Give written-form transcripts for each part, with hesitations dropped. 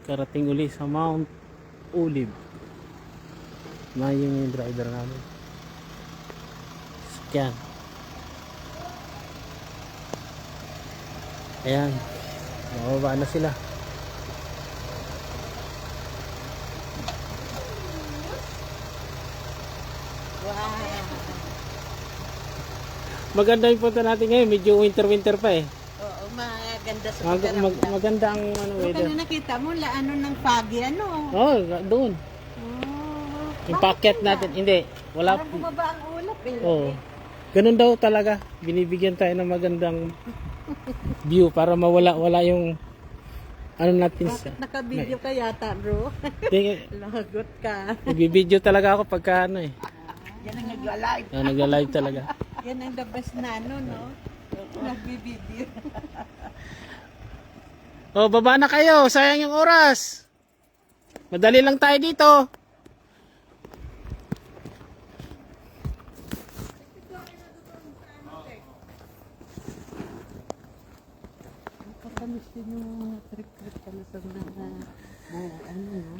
karating uli sa Mount Olive. Yung driver namin. Sakyan. Ayan. Mababa na sila. Maganda yung punta natin ngayon. Medyo winter pa eh. Oo, maganda sa pagkaramdam. Maganda ang weather. Kung nakita mo, ano ng foggy, ano? Oh, doon. Oh, Yung packet natin. Hindi. Wala. parang bumaba ang ulap eh. Oh. Ganun daw talaga. Binibigyan tayo ng magandang view para mawala yung ano natin sa. Bakit naka-video ka yata, bro? Lagot ka. Nagbibideo talaga ako pagka ano eh. Yan ang nagla-live. Nagla-live talaga. Yan ang the best na ano, no? Nagbibideo. Oh, baba na kayo. Sayang yung oras. Madali lang tayo dito. Katamis din yung trip-trip ka na sa mga ano, no?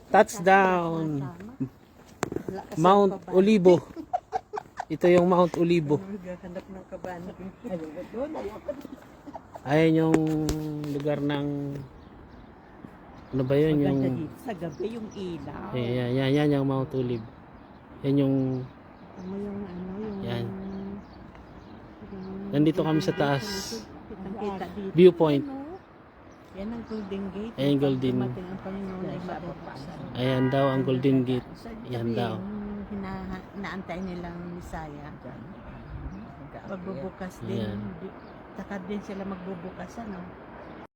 Touchdown. Mount Olivo. Ito yung Mount Olivo. Naghahanap ng kabano. Ayan yung lugar ng ano ba yun? Yung Sa gabi yung ilaw. yan yung Mount Olive. Yan yung Ano yung ano yung... yan. Nandito kami sa taas. Kita dito. Viewpoint. Yan ang Golden Gate. Ayan yung Golden. Dumating ang Panginoon ay mababuksan. Ayan daw ang Golden Gate. Yan daw. Inaantay nilang Misaya. Magbubukas din. Ayan. Saka din sila magbubukas, ano?